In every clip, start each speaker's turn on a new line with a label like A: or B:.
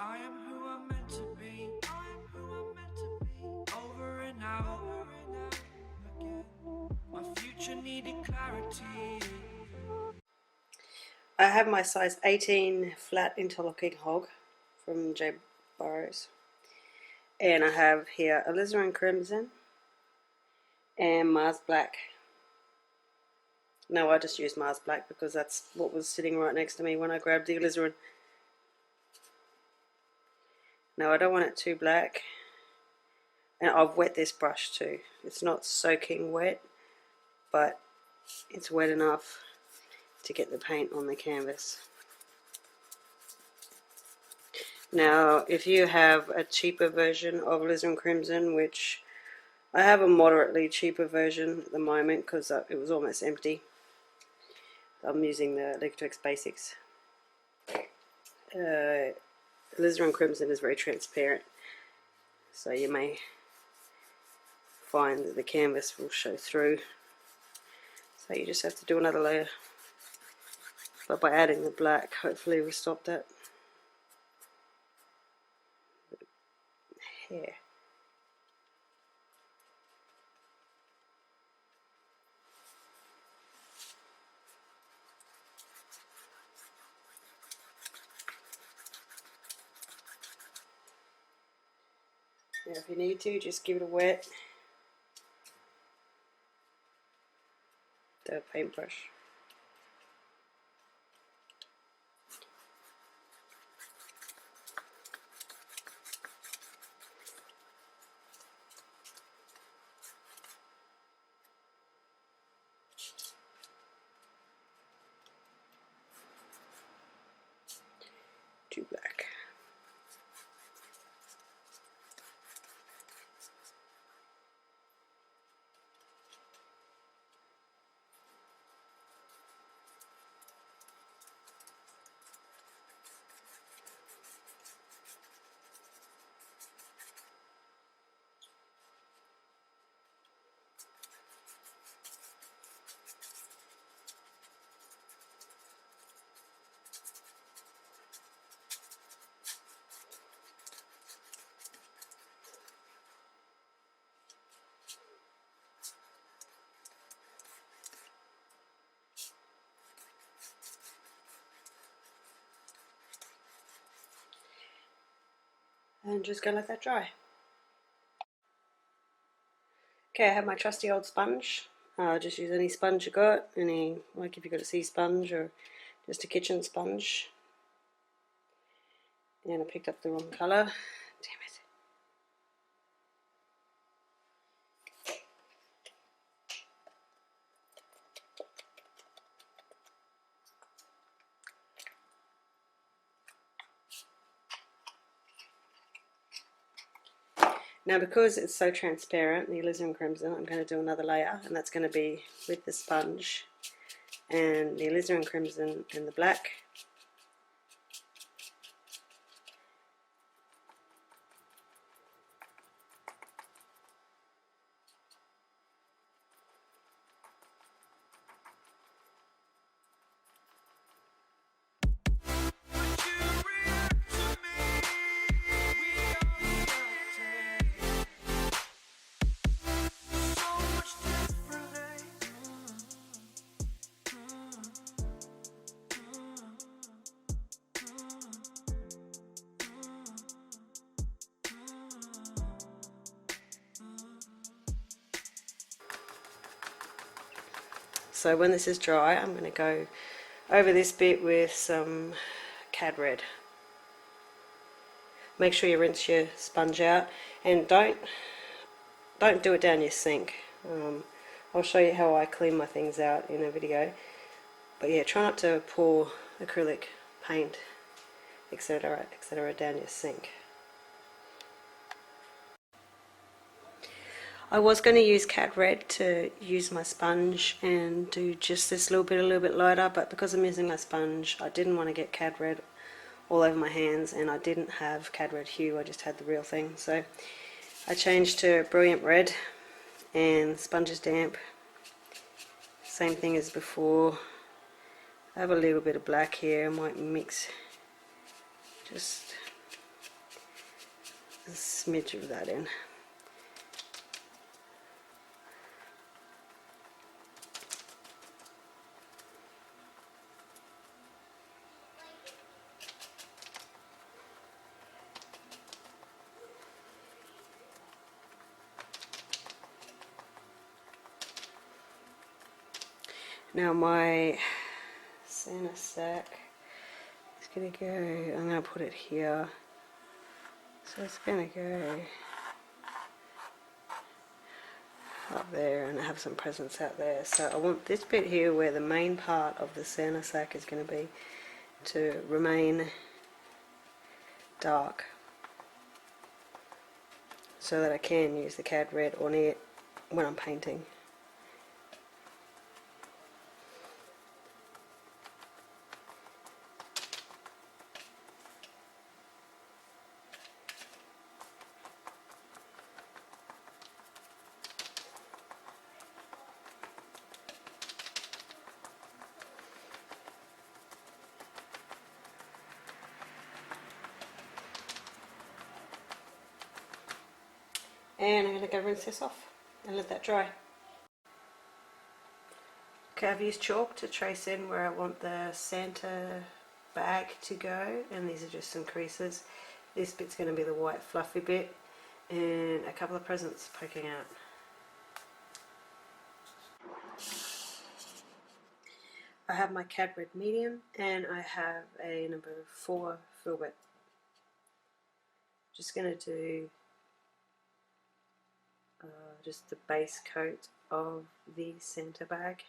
A: I am who I'm meant to be. I am who I'm meant to be. Over and out again. My future needed clarity.
B: I have my size 18 flat interlocking hog from J. Burrows. And I have here Alizarin Crimson and Mars Black. No, I just used Mars Black because that's what was sitting right next to me when I grabbed the alizarin. Now I don't want it too black. And I've wet this brush too. It's not soaking wet, but it's wet enough to get the paint on the canvas. Now, if you have a cheaper version of Alizarin Crimson, which I have a moderately cheaper version at the moment because it was almost empty. I'm using the Liquitex Basics. Alizarin Crimson is very transparent, so you may find that the canvas will show through. So you just have to do another layer. But by adding the black, hopefully we'll stop that hair. Now if you need to, just give it a wet. The paintbrush. Too black. And just gonna let that dry. Okay, I have my trusty old sponge. Just use any sponge you got, like if you've got a sea sponge or just a kitchen sponge. And I picked up the wrong colour. Damn it. Now because it's so transparent, the alizarin crimson, I'm going to do another layer, and that's going to be with the sponge and the alizarin crimson and the black. So when this is dry, I'm going to go over this bit with some Cad Red. Make sure you rinse your sponge out, and don't do it down your sink. I'll show you how I clean my things out in a video. But yeah, try not to pour acrylic paint, etc., etc., down your sink. I was going to use Cad Red to use my sponge and do just this a little bit lighter, but because I'm using my sponge, I didn't want to get Cad Red all over my hands, and I didn't have Cad Red Hue, I just had the real thing. So I changed to Brilliant Red, and sponge is damp. Same thing as before. I have a little bit of black here, I might mix just a smidge of that in. Now my Santa sack is going to go, I'm going to put it here, so it's going to go up there and have some presents out there. So I want this bit here where the main part of the Santa sack is going to be to remain dark, so that I can use the Cad Red on it when I'm painting. And I'm going to go rinse this off and let that dry. Okay, I've used chalk to trace in where I want the Santa bag to go, and these are just some creases. This bit's going to be the white fluffy bit, and a couple of presents poking out. I have my Cad Red Medium, and I have a number 4 Filbert. Just going to do just the base coat of the Santa bag.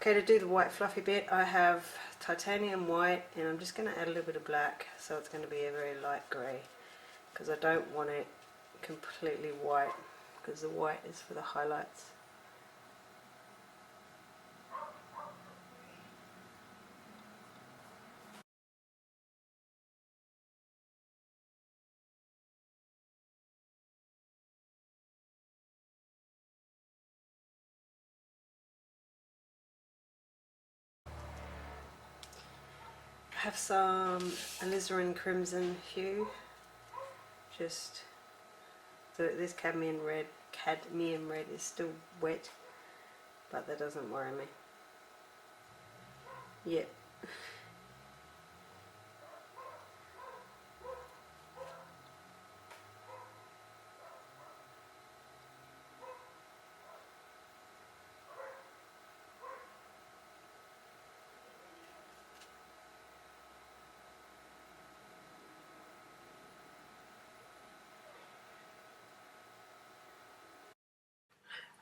B: Okay, to do the white fluffy bit, I have titanium white, and I'm just going to add a little bit of black, so it's going to be a very light grey, because I don't want it completely white, because the white is for the highlights. I have some Alizarin Crimson Hue, just this cadmium red is still wet, but that doesn't worry me yet.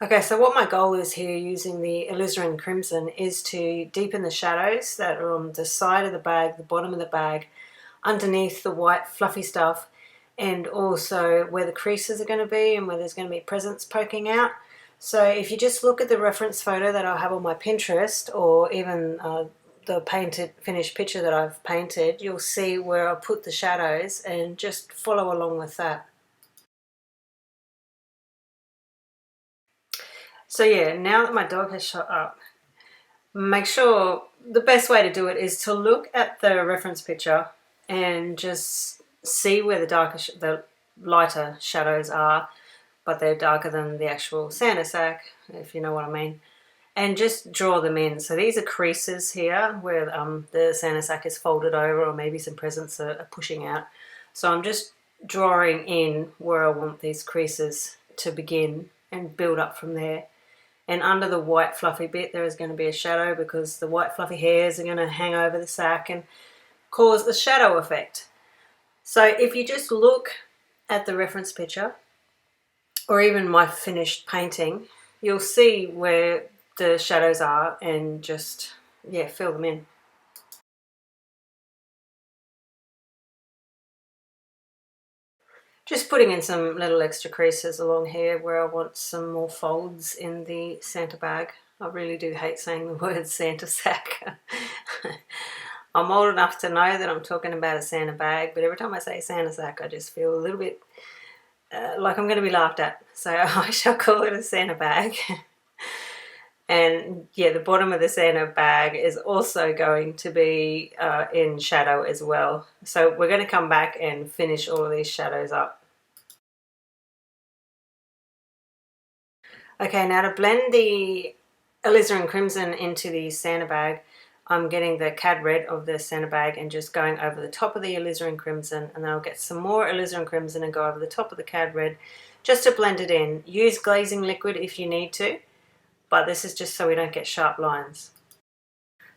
B: Okay, so what my goal is here using the Alizarin Crimson is to deepen the shadows that are on the side of the bag, the bottom of the bag, underneath the white fluffy stuff, and also where the creases are going to be and where there's going to be presents poking out. So if you just look at the reference photo that I have on my Pinterest, or even the finished picture that I've painted, you'll see where I put the shadows, and just follow along with that. So yeah, now that my dog has shut up, make sure the best way to do it is to look at the reference picture and just see where the lighter shadows are, but they're darker than the actual Santa sack, if you know what I mean, and just draw them in. So these are creases here where the Santa sack is folded over, or maybe some presents are pushing out. So I'm just drawing in where I want these creases to begin and build up from there. And under the white fluffy bit there is going to be a shadow, because the white fluffy hairs are going to hang over the sack and cause the shadow effect. So if you just look at the reference picture, or even my finished painting, you'll see where the shadows are, and just, yeah, fill them in. Just putting in some little extra creases along here where I want some more folds in the Santa bag. I really do hate saying the word Santa sack. I'm old enough to know that I'm talking about a Santa bag, but every time I say Santa sack, I just feel a little bit like I'm going to be laughed at. So I shall call it a Santa bag. And yeah, the bottom of the Santa bag is also going to be in shadow as well. So we're going to come back and finish all of these shadows up. Okay, now to blend the Alizarin Crimson into the Santa bag, I'm getting the Cad Red of the Santa bag and just going over the top of the Alizarin Crimson, and then I'll get some more Alizarin Crimson and go over the top of the Cad Red just to blend it in. Use glazing liquid if you need to, but this is just so we don't get sharp lines.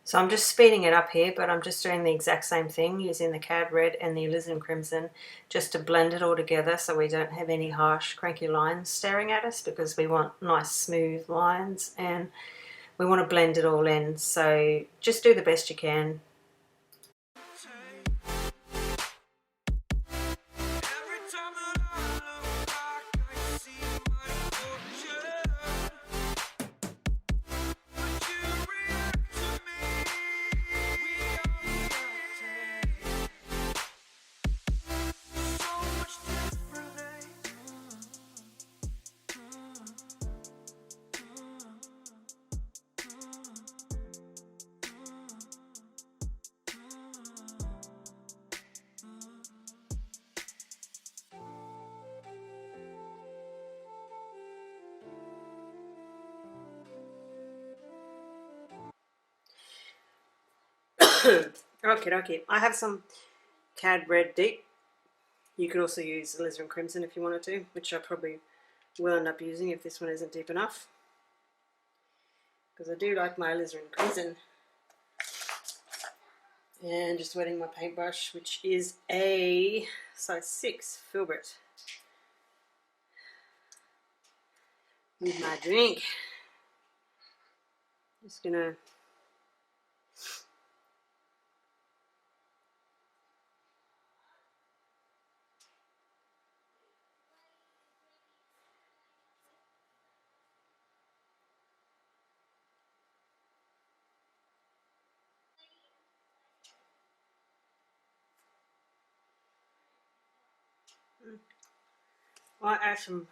B: So I'm just speeding it up here, but I'm just doing the exact same thing using the Cad Red and the Alizarin Crimson just to blend it all together so we don't have any harsh cranky lines staring at us, because we want nice smooth lines and we want to blend it all in. So just do the best you can. Okay. I have some Cad Red Deep. You could also use Alizarin Crimson if you wanted to, which I probably will end up using if this one isn't deep enough, because I do like my Alizarin Crimson. And just wetting my paintbrush, which is a size 6 Filbert, with my drink. Just gonna add some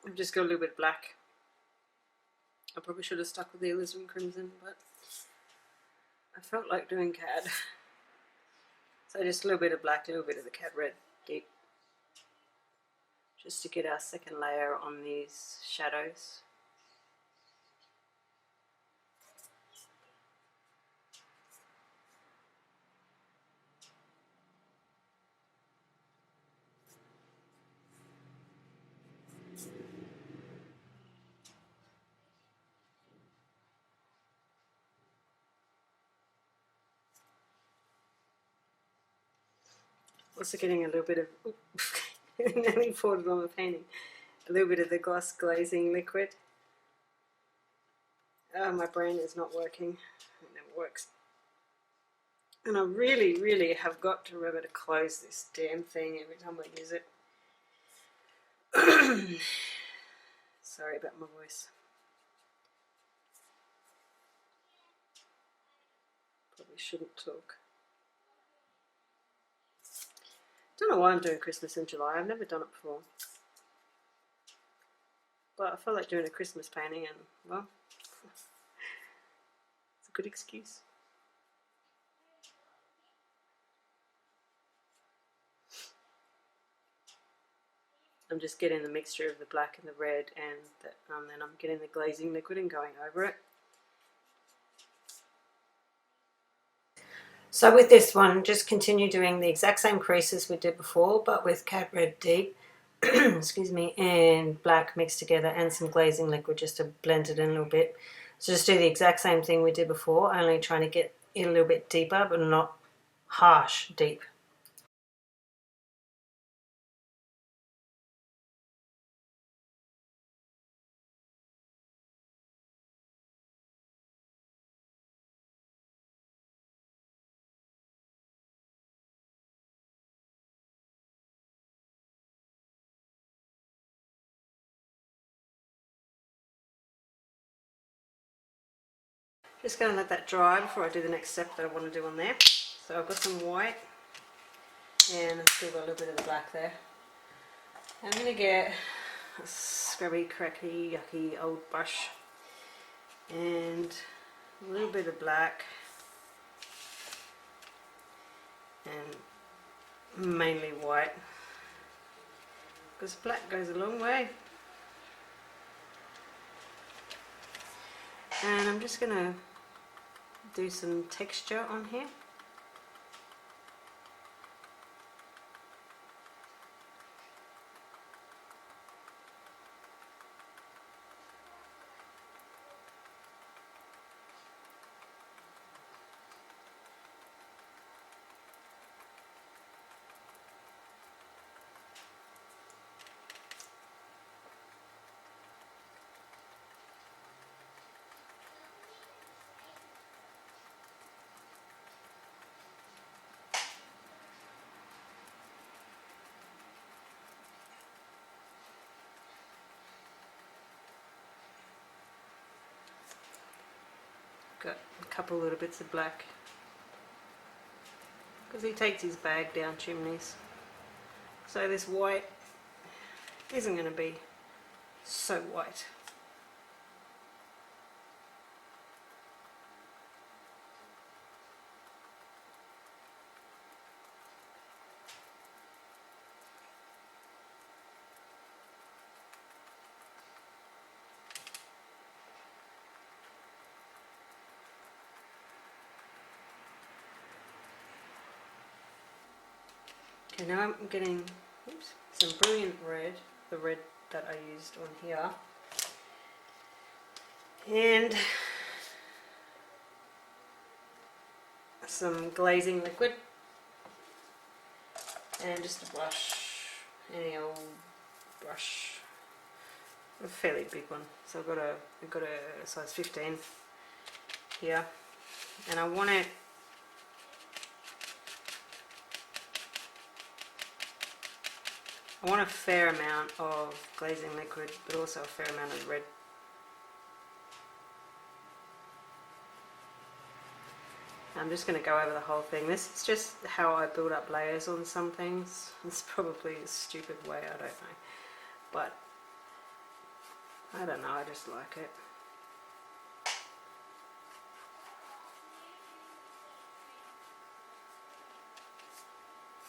B: I've just got a little bit of black. I probably should have stuck with the Alizarin Crimson, but I felt like doing Cad. So just a little bit of black, a little bit of the Cad Red Deep, just to get our second layer on these shadows. Also getting a little bit of, nearly fallen on the painting, a little bit of the gloss glazing liquid. My brain is not working. It never works. And I really have got to remember to close this damn thing every time I use it. Sorry about my voice. Probably shouldn't talk. Don't know why I'm doing Christmas in July. I've never done it before. But I feel like doing a Christmas painting, and well, it's a good excuse. I'm just getting the mixture of the black and the red, and then I'm getting the glazing liquid and going over it. So with this one, just continue doing the exact same creases we did before, but with Cad Red Deep, excuse me, and black mixed together, and some glazing liquid just to blend it in a little bit. So just do the exact same thing we did before, only trying to get it a little bit deeper, but not harsh deep. Just going to let that dry before I do the next step that I want to do on there. So I've got some white and I've still got a little bit of the black there. I'm going to get a scrubby, cracky, yucky old brush and a little bit of black and mainly white, because black goes a long way. And I'm just going to do some texture on here. Got a couple little bits of black because he takes his bag down chimneys. So this white isn't going to be so white. Okay, now I'm getting some brilliant red, the red that I used on here, and some glazing liquid, and just a brush, any old brush, a fairly big one. So I've got a size 15 here, and I want it. I want a fair amount of glazing liquid, but also a fair amount of red. I'm just going to go over the whole thing. This is just how I build up layers on some things. It's probably a stupid way, I don't know. But, I don't know, I just like it.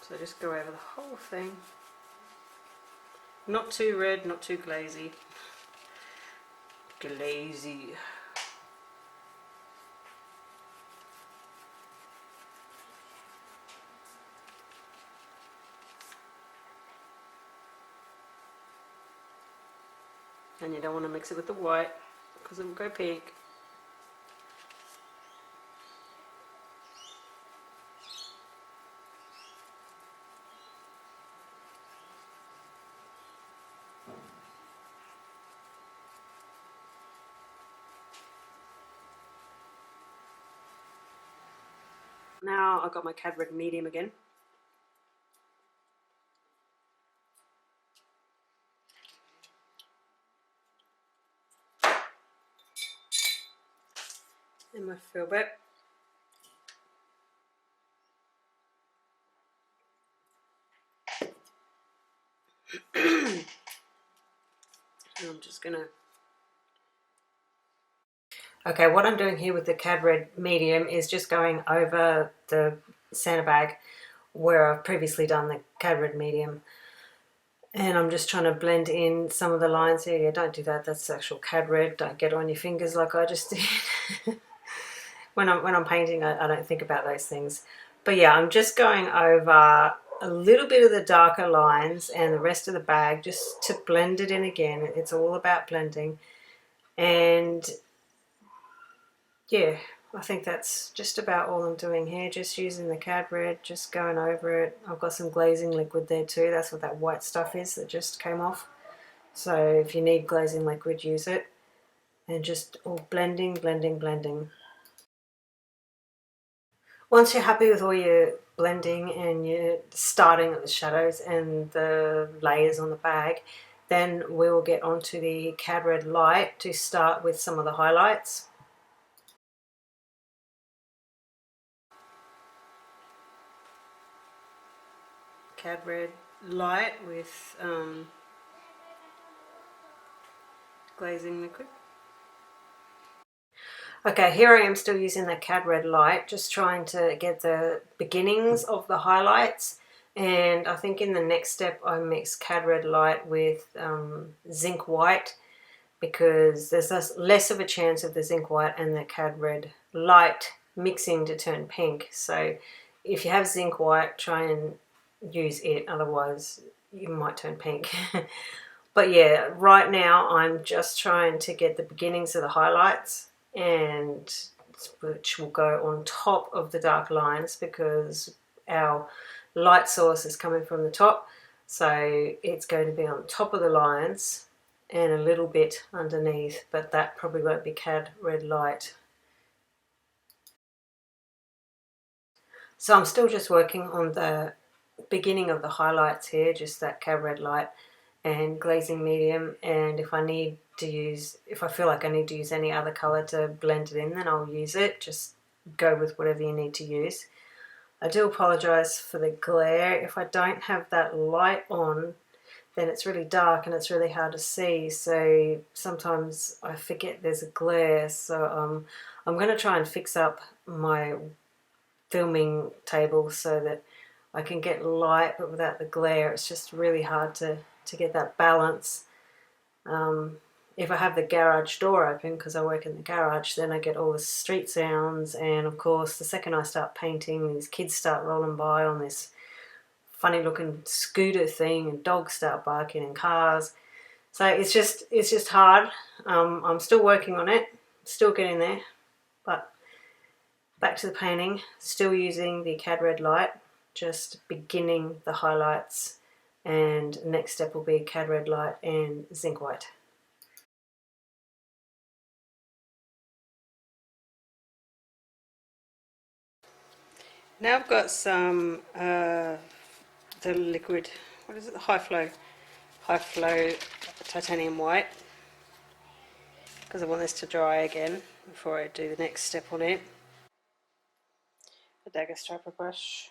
B: So just go over the whole thing. Not too red, not too glazy. Glazy. And you don't want to mix it with the white because it will go pink. Now I've got my Cad Red Medium again. And my Filbert. And I'm just gonna... Okay, what I'm doing here with the Cad Red Medium is just going over the Santa bag where I've previously done the Cad Red Medium. And I'm just trying to blend in some of the lines here. Yeah, don't do that. That's actual Cad Red. Don't get it on your fingers like I just did. When I'm painting, I don't think about those things. But yeah, I'm just going over a little bit of the darker lines and the rest of the bag just to blend it in again. It's all about blending. And yeah, I think that's just about all I'm doing here. Just using the Cad Red, just going over it. I've got some glazing liquid there too. That's what that white stuff is that just came off. So if you need glazing liquid, use it. And just all blending, blending, blending. Once you're happy with all your blending and you're starting at the shadows and the layers on the bag, then we'll get onto the Cad Red Light to start with some of the highlights. Cad Red light with glazing liquid. Okay, here I am still using the Cad Red light, just trying to get the beginnings of the highlights. And I think in the next step I mix Cad Red light with Zinc White, because there's less of a chance of the Zinc White and the Cad Red light mixing to turn pink. So if you have Zinc White, try and use it, otherwise you might turn pink. But yeah, right now I'm just trying to get the beginnings of the highlights, and which will go on top of the dark lines because our light source is coming from the top. So it's going to be on top of the lines and a little bit underneath, but that probably won't be Cad Red light. So I'm still just working on the beginning of the highlights here, just that Cad Red light and glazing medium, and if I feel like I need to use any other colour to blend it in, then I'll use it. Just go with whatever you need to use. I do apologise for the glare. If I don't have that light on, then it's really dark and it's really hard to see, so sometimes I forget there's a glare. So I'm going to try and fix up my filming table so that I can get light but without the glare. It's just really hard to get that balance. If I have the garage door open, because I work in the garage, then I get all the street sounds, and of course the second I start painting, these kids start rolling by on this funny looking scooter thing, and dogs start barking, and cars. So it's just hard. I'm still working on it, still getting there. But back to the painting, still using the Cad Red light, just beginning the highlights, and next step will be Cad Red light and Zinc White. Now I've got some the liquid, what is it, the high flow titanium white, because I want this to dry again before I do the next step on it. A Dagger Striper brush.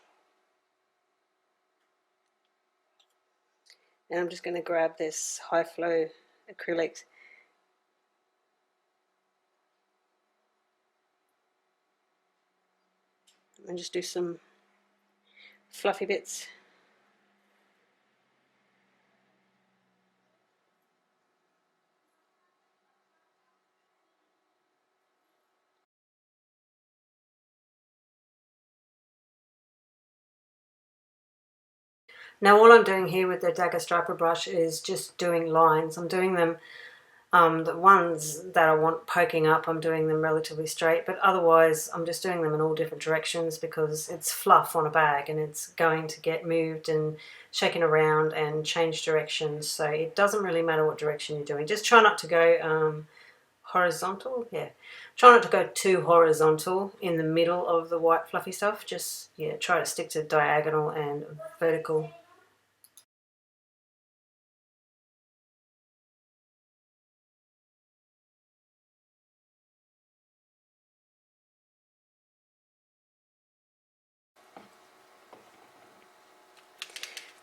B: And I'm just going to grab this high flow acrylic and just do some fluffy bits. Now all I'm doing here with the Dagger Striper brush is just doing lines. I'm doing them, the ones that I want poking up, I'm doing them relatively straight, but otherwise I'm just doing them in all different directions because it's fluff on a bag and it's going to get moved and shaken around and change directions, so it doesn't really matter what direction you're doing. Just try not to go horizontal, yeah. Try not to go too horizontal in the middle of the white fluffy stuff. Just, yeah, try to stick to diagonal and vertical.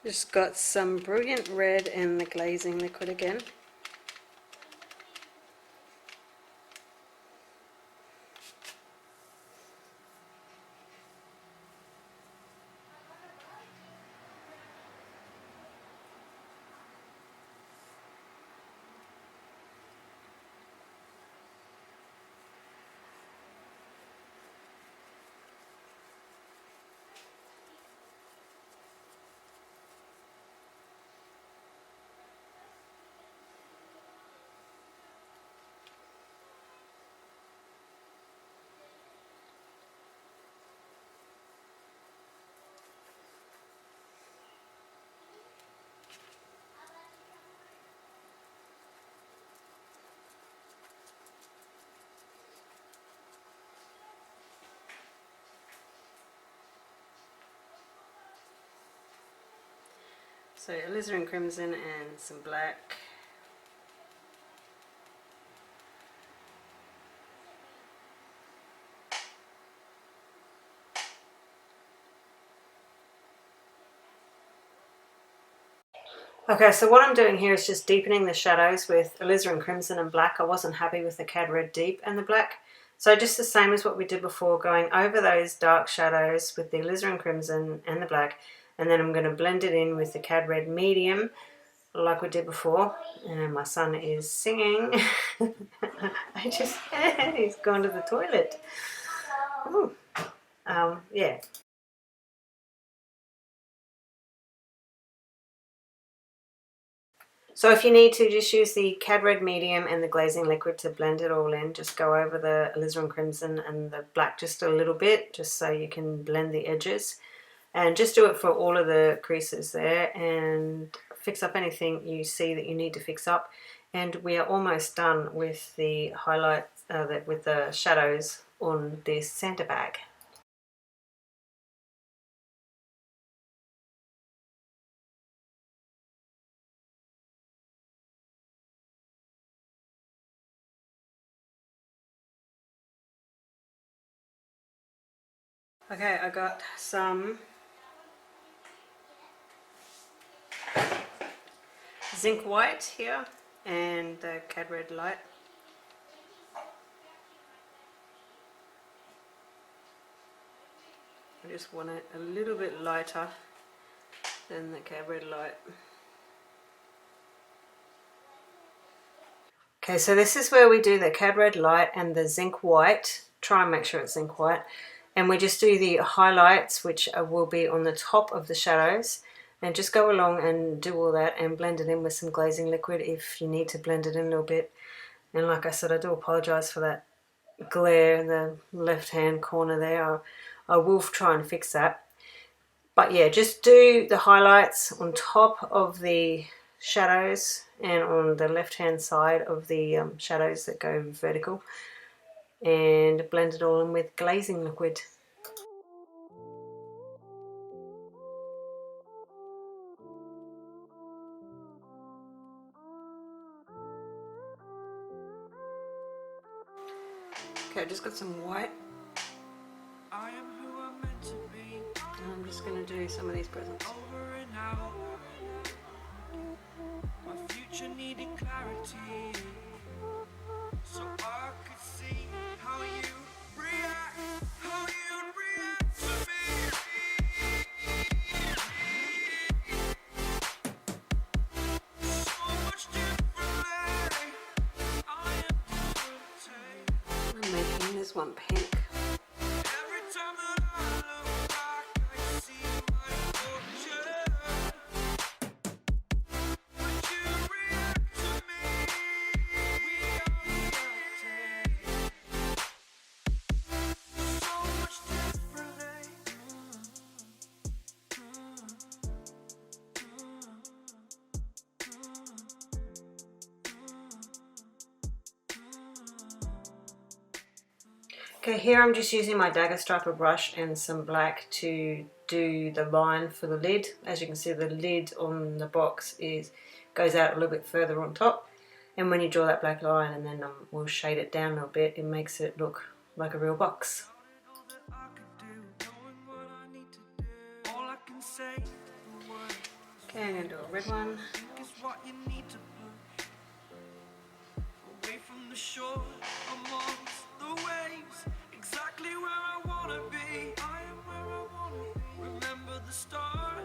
B: Just got some brilliant red and the glazing liquid again. So Alizarin Crimson and some black. Okay, so what I'm doing here is just deepening the shadows with Alizarin Crimson and Black. I wasn't happy with the Cad Red Deep and the Black. So just the same as what we did before, going over those dark shadows with the Alizarin Crimson and the Black, and then I'm going to blend it in with the Cad Red Medium like we did before. And my son is singing. He's gone to the toilet. Ooh. Yeah. So if you need to, just use the Cad Red Medium and the glazing liquid to blend it all in. Just go over the Alizarin Crimson and the Black just a little bit, just so you can blend the edges. And just do it for all of the creases there, and fix up anything you see that you need to fix up. And we are almost done with the highlights, with the shadows on this Santa bag. Okay, I got some Zinc White here and the Cad Red Light. I just want it a little bit lighter than the Cad Red Light. Okay, so this is where we do the Cad Red Light and the Zinc White. Try and make sure it's Zinc White. And we just do the highlights, which will be on the top of the shadows. And just go along and do all that and blend it in with some glazing liquid if you need to blend it in a little bit. And like I said, I do apologise for that glare in the left-hand corner there. I will try and fix that. But yeah, just do the highlights on top of the shadows and on the left-hand side of the shadows that go vertical, and blend it all in with glazing liquid. Okay, I just got some white.
A: I am who I'm meant to be.
B: And I'm just going to do some of these presents.
A: Over and out. My future needed clarity, so I could see how you react, how you react to me. So much differently. I am different.
B: I'm making this one pink.
A: Every time that I look back, I see my fortune. Would you react to me? We are reacting so much differently.
B: Okay, here I'm just using my Dagger Striper brush and some black to do the line for the lid. As you can see, the lid on the box goes out a little bit further on top. And when you draw that black line and then we'll shade it down a little bit, it makes it look like a real box. Okay, I'm going to do a red one.
A: Away from the shore, amongst the waves, exactly where I wanna be. I am where I wanna be. Remember the start,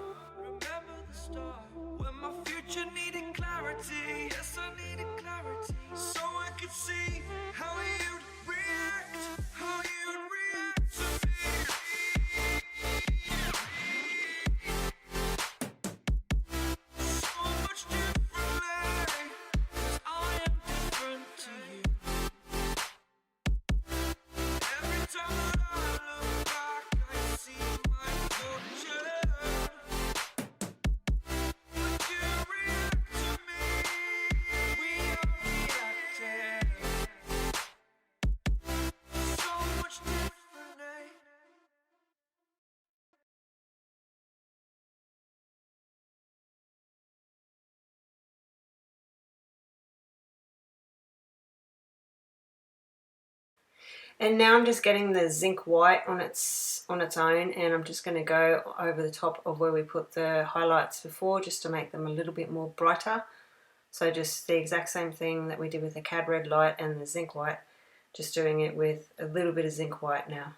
A: when my future needed clarity. Yes, I needed clarity, so I could see how you'd react, to me. So much differently, 'cause I am different to you.
B: And now I'm just getting the Zinc White on its own, and I'm just going to go over the top of where we put the highlights before, just to make them a little bit more brighter. So just the exact same thing that we did with the Cad Red light and the Zinc White, just doing it with a little bit of Zinc White now.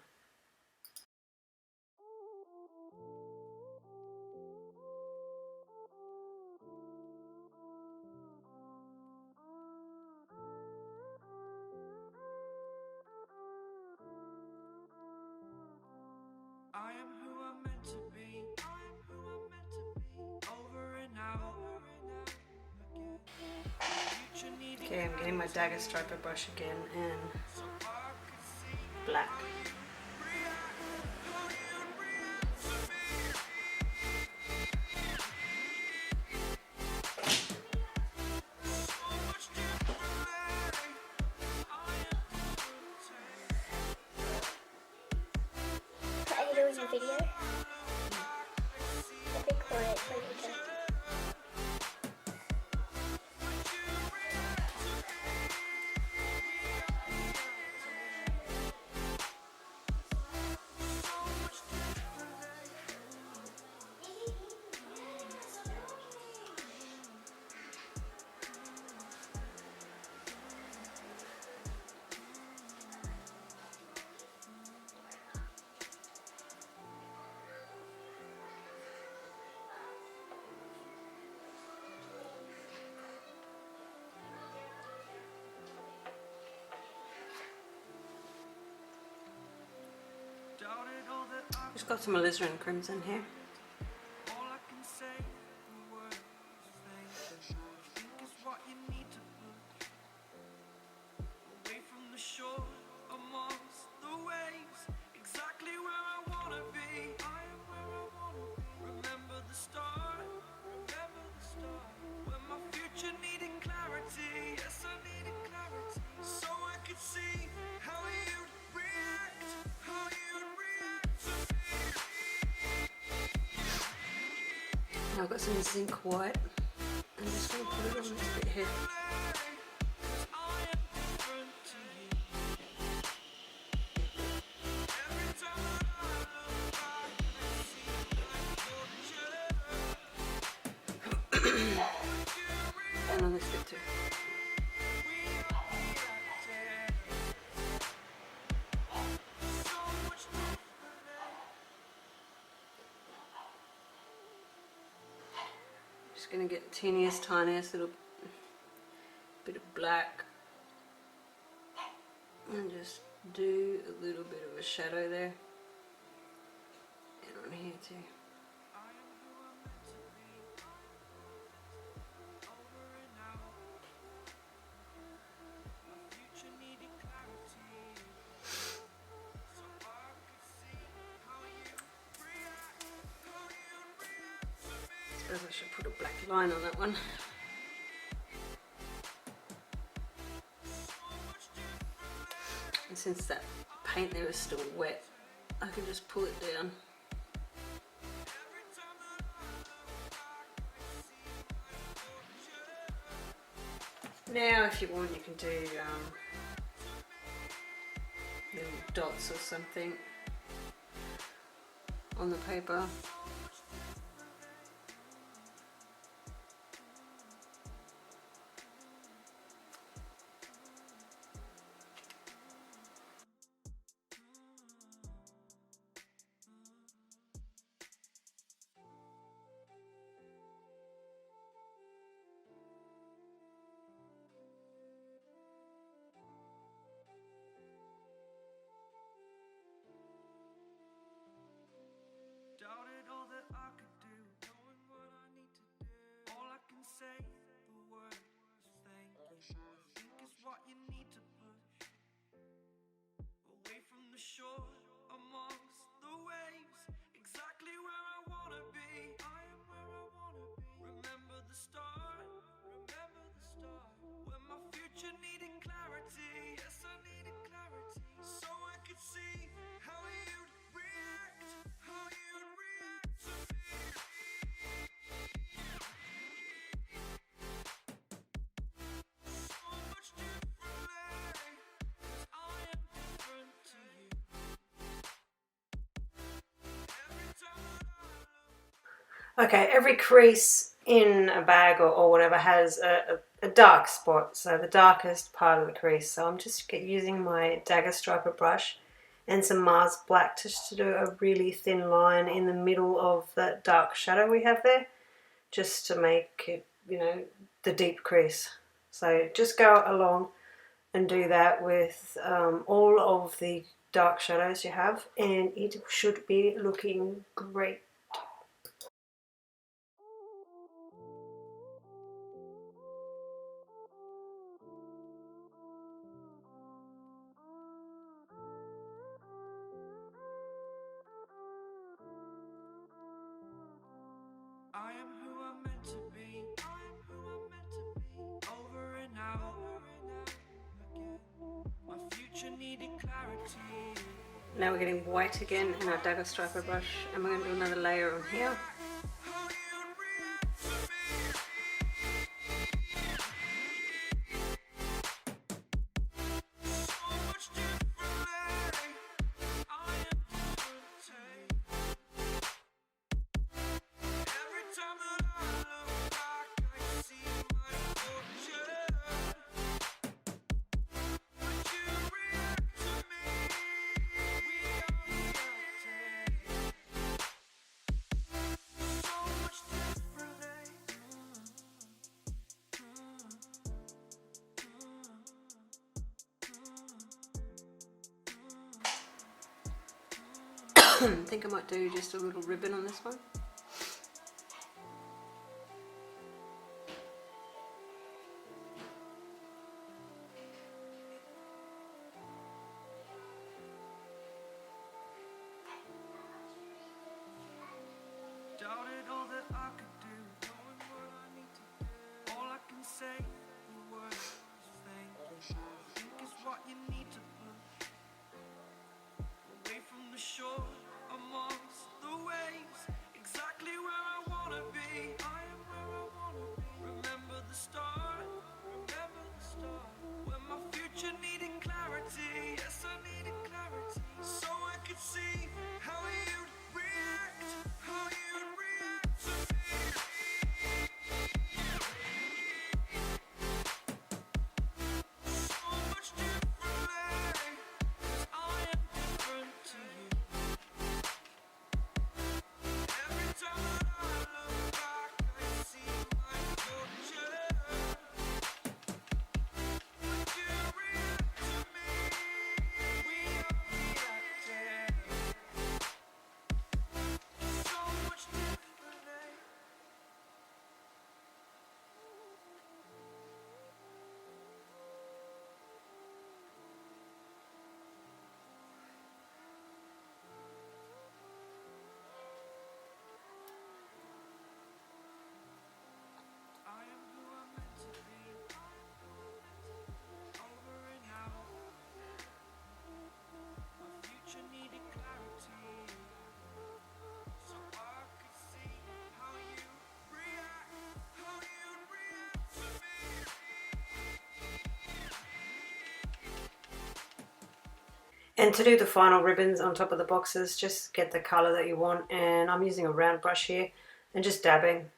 A: I am who I'm meant to be. I am who I'm meant to be. Over and out. Future needing
B: Okay, I'm getting my Dagger Striper brush again and
A: so I could see
B: black.
A: how you react to me. So much differently. I am
C: Are you doing a video? A big quiet for you to.
A: doubted all that I
B: Just got some Alizarin Crimson here.
A: all I can say for words is think is what you need to put away from the shore amongst the waves, exactly where I wanna be. I am where I wanna be. Remember the start, when my future needed clarity. Yes, I needed clarity, so I could see how you'd react, how you'd react to me.
B: Now I've got some Zinc White. I'm just going to put it on this bit here.
A: I am different to you. Every time that I look back, I see like torture.
B: And on this bit too.
A: We are reacting so much differently.
B: Just going to get teeniest, tiniest little bit of black and just do a little bit of a shadow there and on here too.
A: I am who I'm meant to be. Over and out. My future needed clarity, so I could see how you react, how you react to me.
B: Suppose I should put a black line on that one. And since that paint there is still wet, I can just pull it down. Now if you want, you can do little dots or something on the paper.
A: Doubted all that I could do, knowing what I need to do. All I can say, the word is thank you. I think is what you need to push away from the shore, amongst the waves, exactly where I wanna be. I am where I wanna be. Remember the start, when my future needed clarity. Yes, I needed clarity, so I could see how you'd react, how you'd react to me.
B: Okay, every crease in a bag or whatever has a dark spot, so the darkest part of the crease. So I'm just using my Dagger Striper brush and some Mars Black just to do a really thin line in the middle of that dark shadow we have there, just to make it, you know, the deep crease. So just go along and do that with all of the dark shadows you have, and it should be looking great.
A: I am who I'm meant to be. Over and out again. My future needed clarity.
B: Now we're getting white again in our Dagger Striper brush, and we're going to do another layer on here.
A: How you react to me. So much differently. I am different. Every time that I look back, I see my fortune. Would you react to me? We are reacting. So much differently.
B: I think I might do just a little ribbon on this one.
A: Doubted all that I could do, knowing what I need to do. All I can say, the word is thank you. I think it's what you need to put away from the shore, amongst the waves. Exactly where I wanna be. I am where I wanna be. Remember the start, when my future needed clarity. Yes, I needed clarity, so I could see how you'd react, how you'd react to me. So much differently, 'cause I am different to you. Every time that I look back, I see my fortune. Would you react to me? We are reacting. So much differently. I am who I'm meant to be. Over and out. My future needed clarity, so I could see how you react, how you'd react to me.
B: And to do the final ribbons on top of the boxes, just get the colour that you want, and I'm using a round brush here and just dabbing,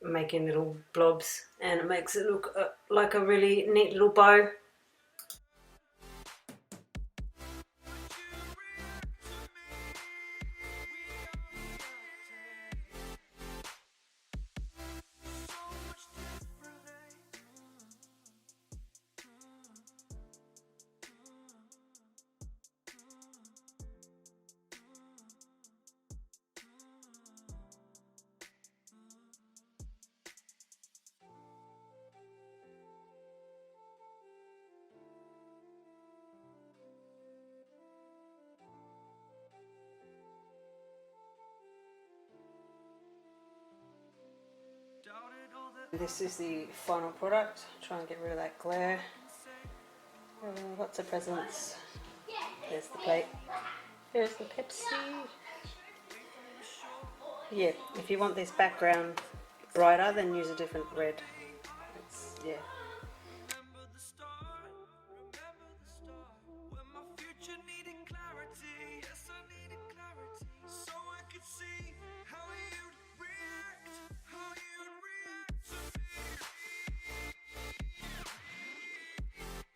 B: making little blobs, and it makes it look like a really neat little bow. This is the final product. Try and get rid of that glare. Lots of presents. There's the plate. Here's the Pepsi. Yeah, if you want this background brighter, then use a different red. Yeah.